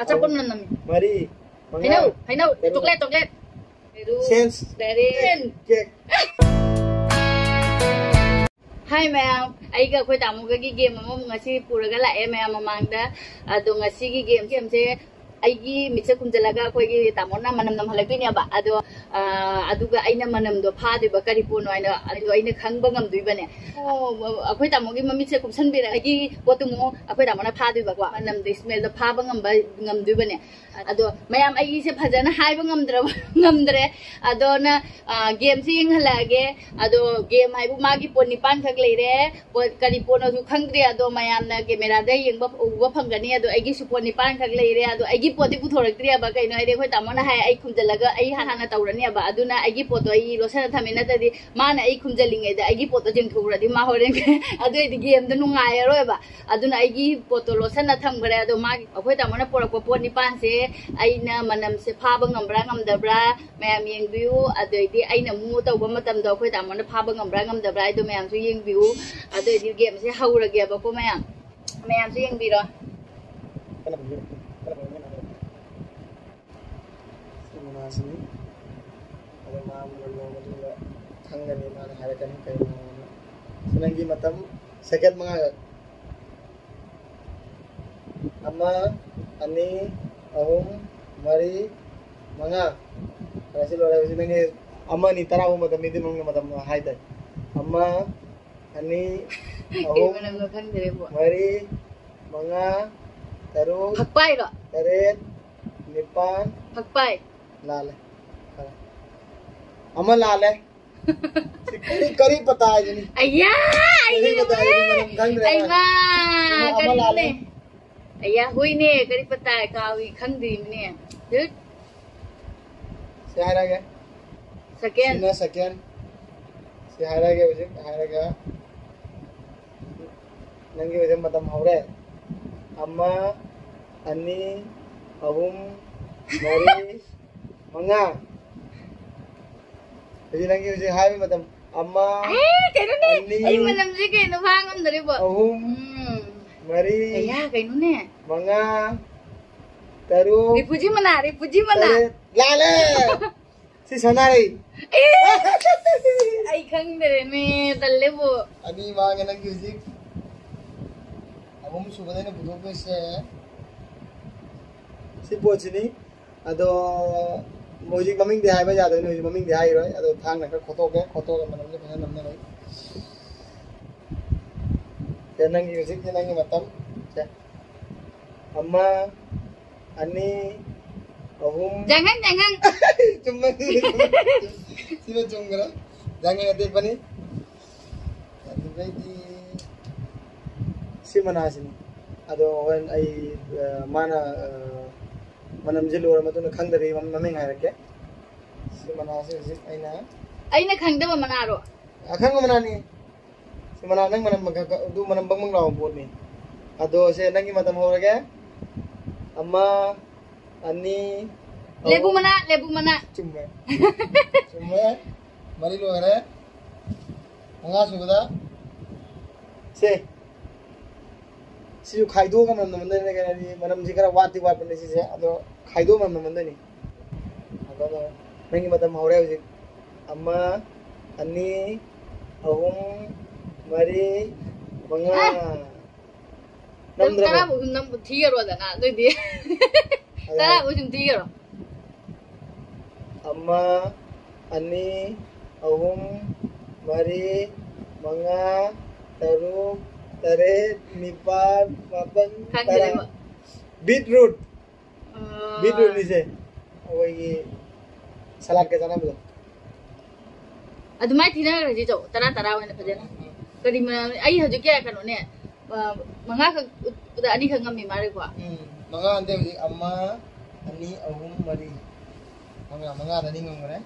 Acapun manam. Mari. Hainau, coklat. Sense. Dari. Cake. Hai ma'am, aiga khoi tamu ga gi game mo ngasi puraga la e ma'am mamangda ado ngasi gi game se aigi mitse kumjalaga khoi gi tamona manam nam halakpi ne ba ado aduga aina manam do pha de ba kari puno aina ado aina khangba ngam dui bane akhoi tamu gi mami se kumsan bira aigi potumo akhoi tamona pha dui ba kwa manam de smell do pha ba ngam dui bane ado mayam aigi se phajana hai ba ngamdre ado na game si yeng halage ado game hai bu magi pon nipan khak leire kari pono su khangdre ado mayam na camera da yeng ba uba phangani ado aigi su pon nipan khak leire ado aigi poti bu thoraktre ba kai no ai de khoi tamona hai ai khumjalaga ai hana tawrani ba aduna aigi poto ai losana thamena tadi mana ai khumjalinge da aigi poto jeng thuradi ma horen ado ai game da nungai roi ba aduna aigi poto losana thamgre ado ma khoi tamona porak pon nipan se aina manam se phaba ngambra ngamdabra mayam yengbiu adoidi aina mu tawba matam do khoi tamona phaba ngambra ngamdabra ado mayam su yengbiu adoidi game se haurage ba ko mayam su yengbiro sini ada mam lo juga kangen mana harakan kayak mana senangi matam sakit mengagat ama ani ahum mari manga kasi lo lagi senangi ama ni tarahu matam ini manga matam hai dai ama ani ahum mari manga terus hakpai ro teret nipan hakpai लाल है अमन लाल है करी पता है जनी अय्या अय्या अय्या हुई ने करी पता है कावी खंदी ने दुट से हारा गया सेकंड से हारा गया नंगे वजह मतलब होरे अम्मा अन्नी अहुम मरी Manga. Jadi lagi usia hai macam amma. Kayak ni. Ay manam sih kayak nu bangun dari bo. Ahum. Mari. Iya kayak nu ne. Manga. Terus. Ripuji mana? Lale. Si sanari. Ay kang dari ni talle bo. Ani manga lagi usia. Ahum sudah ni butuh pese. Si bos ni. Ado music maming dihai ba jado ni maming dihai roi ado thang na ka khoto ga manam ni phana namna roi kenang music kenang matam cha amma ani ahum jangan cuma sino chungra jangan ade bani ado baiki si manasini ado when ai mana manam jelu orang itu nak khang dari mana ngai rake, si mana sih aina khang dah mana ro? Khang mana ni? Si mana nang manam du manam bang lau buat ni. Ado si nangi matam ho rake, amma ani lebu mana? Cuma, mari lu ada, enggak sudah, si khaido ka manam mandai ne kana ni manam jikara wati wa pande si se ado khaido manam mandai ni ado nangi matam haure uji amma ani ahum mari manga namdra tara bu nam thiyaro dana doi di tara bu jum thiyaro amma ani ahum mari manga teruk teret nipan mapan tarang beetroot ni se awai ki salad ke sana betul adumai thina raji jo tara wana phajana kadi ma ai haju kya kanu ne manga ka uda ani ka ngami mare kwa manga ante amma ani ahum mari manga ani ngomre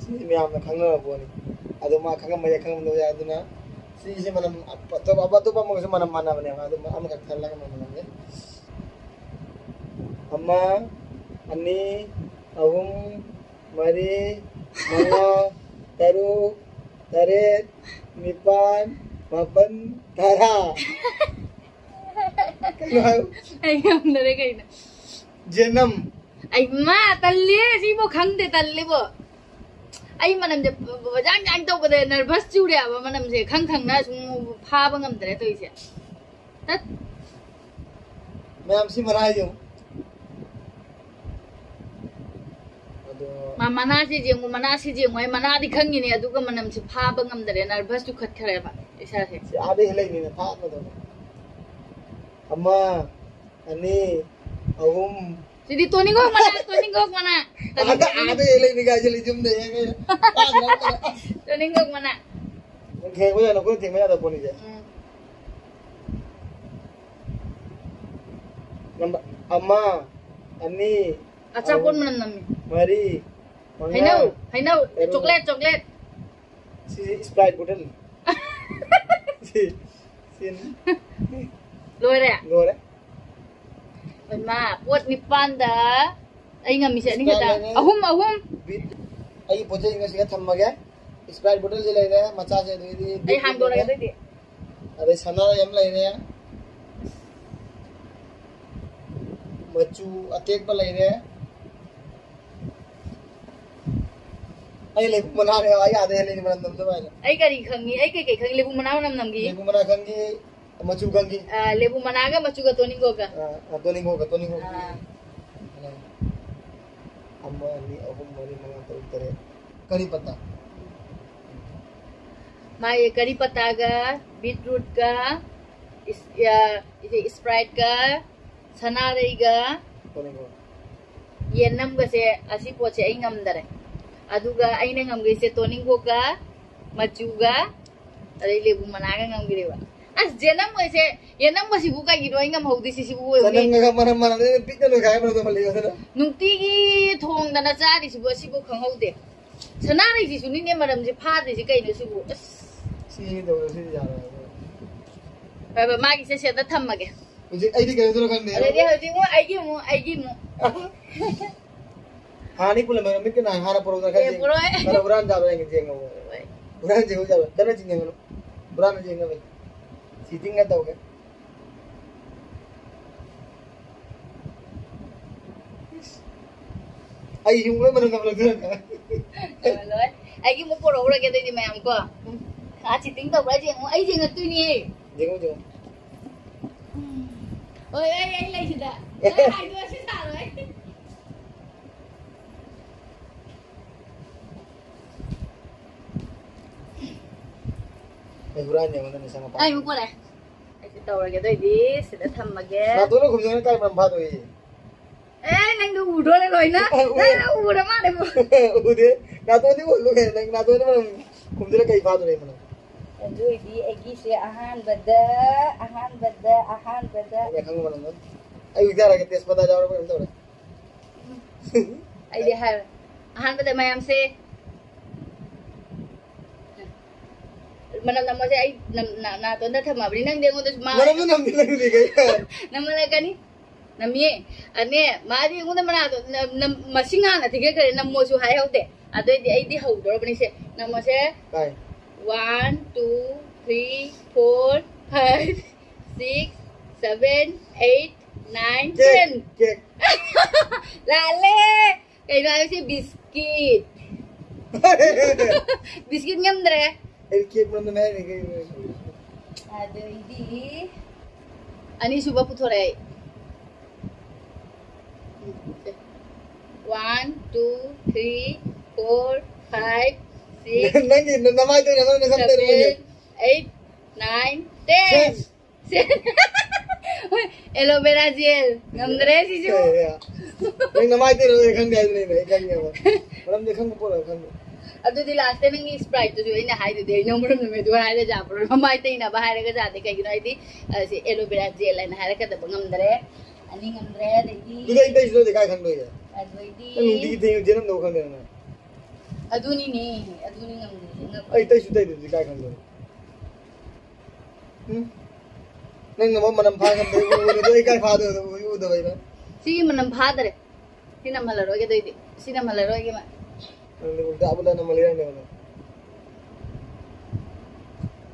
ini apa kangen apa ni? Aduh mak kangen banyak kangen tu ya aduh na. Si mana apa tu apa mungkin mana ni? Aduh mak amak kangen lagi mana ni? Amma, ani, ahum, mari, manga, taru, taret, nipan, Mapan Tara. Ai ngamdare kaina. Jenam. Ai ma talle si bo khangde talle bo. Ai manam je jang jang tau bade nervous chu de ba manam je khang khang na sung pha ba ngamdare toi se. Tat Ma'am si marai jo. mana si jeng mai mana di khang ni adu ka manam si pha ba ngamdare nervous tu khat khare ba isa se. Si ade helai ni na tha na do. Amma ani ahum Jadi Tony kok mana? Ada helai ni ga jeli jum de ye. Tony kok mana? Khe ko ya no ko thing ma ya da poni je. Number amma ani Acha pun manam nami. Mari Hai nau, coklat. Si Sprite bottle. Sin. Lore. Ma, buat nipan dah. Ai ngam misa ni kata. Ahum. Ai poche inga siga thamma gaya. Sprite bottle je lai raha macha se di. Ai hang do raha di. Are sanara yam lai raha. Machu atek pa lai raha. Ai lebu mana raha ai ade le ni mana nam da ba. Ai kari khangi, ai kai khangi lebu mana nam gi. Lebu mana khangi machu khangi. Lebu mana ga machu ga Tony ko ga. Tony ko. Amma ni ahum mari mana tare. Kari pata. Ma ye kari pata ga, beetroot ga, Sprite ga, sanare ga. Tony ko. Ye nam ga se asi poche ai ngamdare. Aduga aina ngamge se Tony ko ga, machu ga, are lebu mana ga ngamgire ba. As jenam mo se yenam mo si buka gido ingam hodi si bu we sanang ga mana ne pikna no khai mana mali ga nungti gi thong dana cha ri si bu khang hode sana ri si suni ne maram je pha de si kai no si bu si do si ja ra ba ma gi se da tham ma ge muji ai di ga do kan ne are de hoji mo ai gi mo hani pula mera mik na hara poro da kai mera buran ja ba ngi jenga buran je ho ja ba dana jinga no buran jenga ba Sitting at the Ay, yung mo man ang vlog ka. Ay, yung mo puro ura kita di mayam ko. Sitting to ba jeng? Ay, jeng atu ni. Jeng. Oy, ay lai sida. Ay, do sida loy. Buran yang mana ni sama pa. Ay, mo pala. Ay, si tawag ito di, sila thamage. Na tulo kum jeng kai man bhat hoye. Nang du udo le loy na. Na udo ma de. Ude. Na to ni bolu ke nang na to ni man kum jeng kai bhat hoye man. Adu di egi se ahan bada. Ya khang man. Ay udara ke tes pada jaw ba to. Ay di har. Ahan bada mayam se. Manam nama saya ay na to na thama bri nang dengo to ma Manam nam ni lang di kai. namala kani namye ane ma di ngunda mana to masinga na tige kare nammo su hai haude ado di ai di hau do bani se nammo se Kai. 1 2 3 4 5 6 7 8 9 10 Kek. lale kai na se biscuit biscuit ngamdre Ay kek man na ni kai. Ada ini. Ani suba puthore. 1 2 3 4 5 6 Nangi namai to na na sampai ni. 8 9 10. Aloe vera gel. Ngamdre si ju. Nang namai to khang dai ni khang ni ba. Malam de khang po khang. Adu di last time ngi Sprite to ina hai de no murum me do hai de ja pro mai te ina ba hai ga ja de kai ginai di si aloe vera gel ina hai ka da ngamdre ani ngamdre de di Tu dai dai so de kai khang do ya. adu di Nang di de jenam do khang na. adu ni ngamdre Ay dai su dai de kai khang do. Nang na manam pha khang do ai kai pha do u do bai na. si manam phadare si nam halaro ge doi di si nam halaro ge ma Nang ulta abula na maliran na.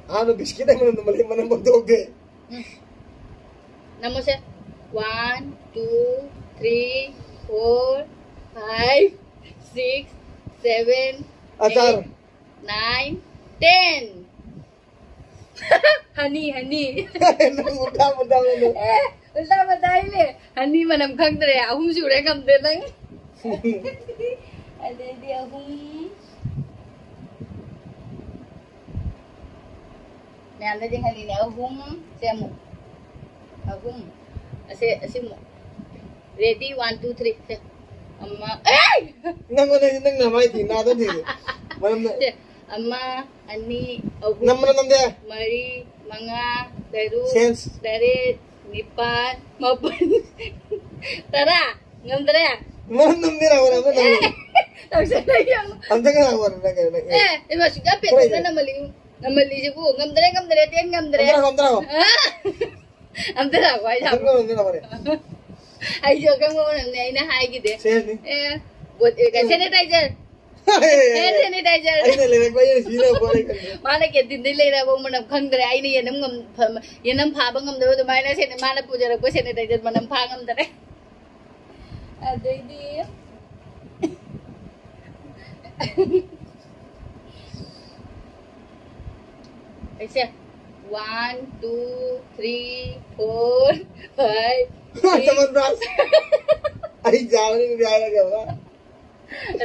anu biscuit ay manang magdogde. Namo siya. 1, 2, 3, 4, 5, 6, 7, Atar. 9, 10. Honey. Nang muda ano. Ulta ba tayo le? Honey manam khang dre. Ahum sure kam de nang. Ade di ahum. Nanda ding honey ne ahum. Semu. Ahum. Asimo. Ready 1, 2, 3. Amma. Ay! Nang namay di na to di. Manam na. Amma, ani, ahum, Nam de. mari, mga, daru, Sense. darit, nipan, mapan. Tara, ngamdara. Manam nira wala mo na. Tapos na yung, Anta ka wala na kaya. iba siya, pwede na namali siya po. Ngamdara, tiyan ngamdara. Kontra. Ngamdara, why siya? Ngamdara pare. Ay, siya kang mo na inahay gide. Sense. Sanitizer. Hand sanitizer. Ay na le ba yan sila pare ka. Mana ke din dai leira bo manam khangdre ai ne yanam pha ba ngam do mai na se mana pujara ko sanitizer manam pha ngam dare adai di aise 1, 2, 3, 4, 5 Taman bras. Ay jaw ni biya ga ba.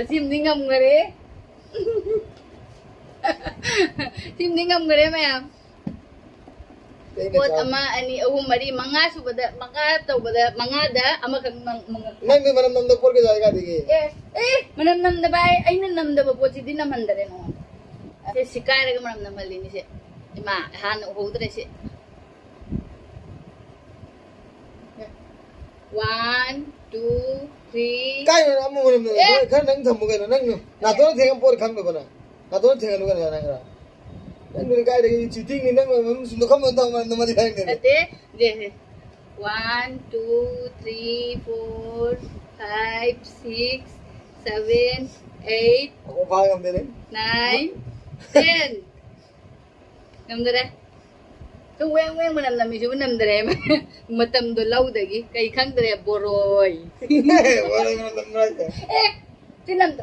Sim ni ngam ngare sim ni ngam ngare mayam pot ama ani ahum mari manga subada manga tawbada manga da ama kang mga Nang ni manam nam por ke jayega dige. manam nam da bai ai nam da pot si din nam dare no se sikare ga manam nam mali ni se ma han ho dare se 1, 2, 3 Kai na mo manam na. Kan nang thamu ga nang na to thengam por kham ba na. Na to thengam ga na nang ra. Nang ni kai de cheating ni nang mam su kham ta ma na ma di nang ne. ate je 1, 2, 3, 4, 5, 6, 7, 8, Ako pa ngam de. 9, 10 ngam dare to weng manam nam mi ju nam dare matam do lau dagi kai khang dare boroi Wala mo nam ra. ti nam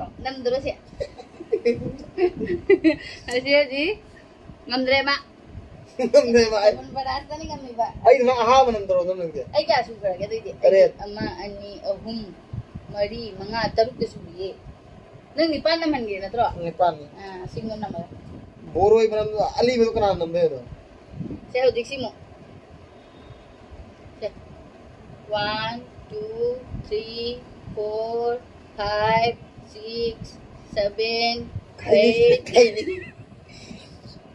dro se asia ji ngam dare ma Nam de ba. mun barat ni ngam mi ba Ay na ha manam tro nam de. ai ka su kara ga dai Correct. amma ani ahum mari manga taruk ke subiye nang ni pan naman gi na tro Ni pan. singom nama Boroi manam ali be ko na nam de do. saya udik simo 1, 2, 3, 4, 5, 6, 7, 8,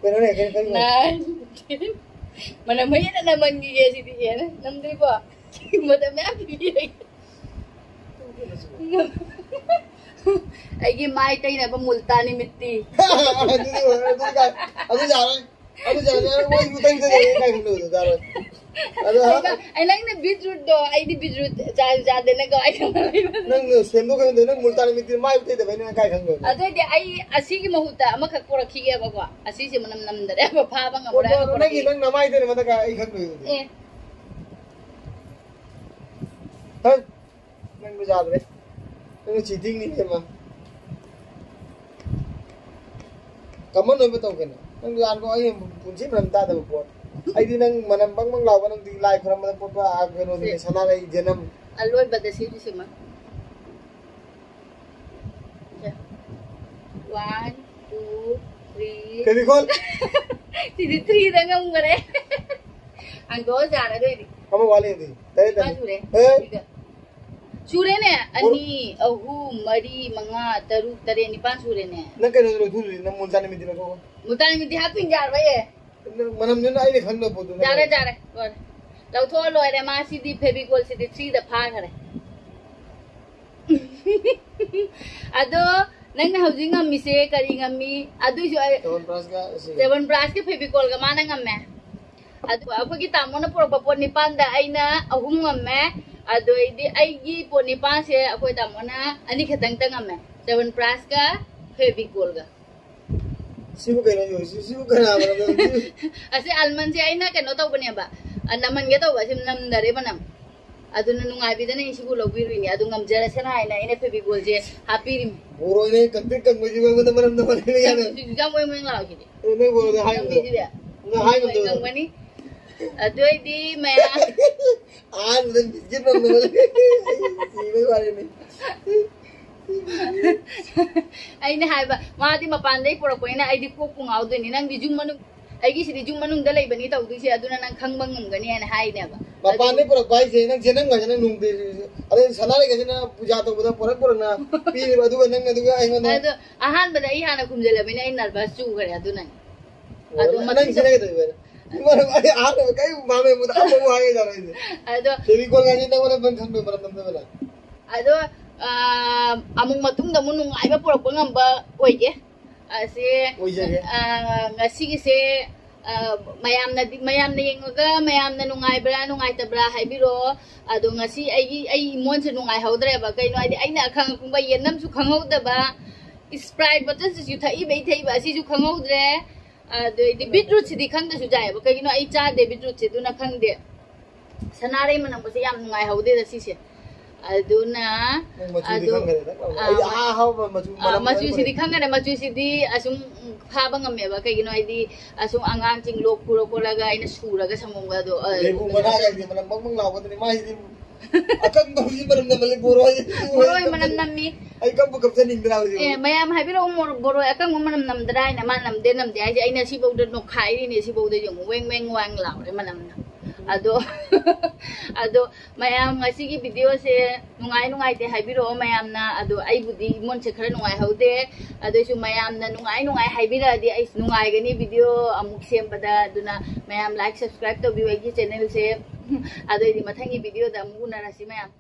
Pero ne kai 9, 10 mana maya na naman giya si Tiyan nam di ba madam na pili ay gi mai tay na ba multani mitti Aduh jangan, woi bukan itu deh, kayak gitu, jangan. Aduh, ay lang na beetroot do ay di beetroot ja de na go ay nang sendo kan itu, nang multan mitir mai betul deh, ini kayak gitu. ado di ay asigi mahuta amakak pura kiya ba ko asisi manam nam dare ba pa ba Oh, ngamura nang ini nang namai itu, mata kayak gitu. Hah? Nang bejar deh, nang cheating nih emang. Kamu nih betul kan? Nang bejar kok ayo kunci berantah deh buat. Ay di nang manambang manglawan nang di live kurang manam po pa agano di sana lay janam. aloy ba de si ma 1, 2, 3 Kami call. Sidi 3 da ngamure ang go jara do idi Kamu wali di. Tadi pa tadi. sure Eh, sure ne ani ahum mari manga taruk tare ni pan sure ne nang kaya nang dulu nang multan mitir ko. mutan mi diha pin jar ba ye Manam nyo na ay khang na po doon. jare gor law tho loy re ma sidi fevicol sidi 3 da pha khare ado nang na hojing ngam mi se kari ngam mi adu jo Tawon pras ka. seven brush ke fevicol ga mana ngam me adu ako ki tamona pro po ni panda aina ahum ngam me ado idi ai gi po ni pa se ako tamona ani khetang tang ngam me seven brush ka fevicol ga Sibu kena yo, sibu kena apa? Asi almond sih aina kena tahu punya ba. Naman kita tahu sih nam dari mana. Adu nungai bida nih sibu lobi ini. Adu ngam jara sana aina ini pebi bolje happy rim. Boro ini kantik kan maju mana mana mana ini kan. Kamu yang mengalau gini. Ini boro dah hai betul. Dah hai betul. Kamu ni. Adu ini maya. Dan bijit mana mana. Ini baru ini. Ay na hai ba mati mapanday pura ko ina ay di ko kung auto ni nang di jung manung ay gi di jung manung dalay bani taw du si aduna nang khangbang ngam gani na hai na ba mapanday pura bai se nang jenang ga jenang nung de ade sanare ga jena puja to buda pura pura na pi adu nang adu ga ai ngana adu ahan ba dai hana kumjala bani ay nervous chu gare aduna adu nang sene ga de mana ada ada kai mame muda apa mau hai ga ade adu devi ko ga jena wala ban khan be bara nam be adu amung matung da munung ay ba pura ko ngam ba oige asi ngasi gi se mayam na yengaga mayam na nungai tabra haibiro ado ngasi ai mon se nungai haudre ba kai no ai aina khang kung ba yenam su khangau da ba sprite ba tas ju thai be thai ba si ju khangau dre ado di beetroot si di khang da su jai ba kai no ai cha de beetroot se du na khang de sanare manang ba se yam nungai haude da si se aduna adu macu sidi khangane macu sidi asum phaba ngame ba kai gino idi asum angang ching lok puro polaga ina suraga samunga do lebu mana ga di mana bang law ko ni mai di akan ba si baram na mali boroy manam nammi ai kam bukap sa ning draw mayam habiro umur boroy akan manam nam drai na manam de nam de ai aina si bawda no khai ni si bawda yung weng wang law re manam na ado mayam ngasi gi video se nungai te haibiro mayam na ado ai budi mon se khara nungai haude ado su mayam na nungai haibira di ai nungai gani video amuk sem pada duna mayam like subscribe to bi gi channel se ado di mathangi video da mu na rasi mayam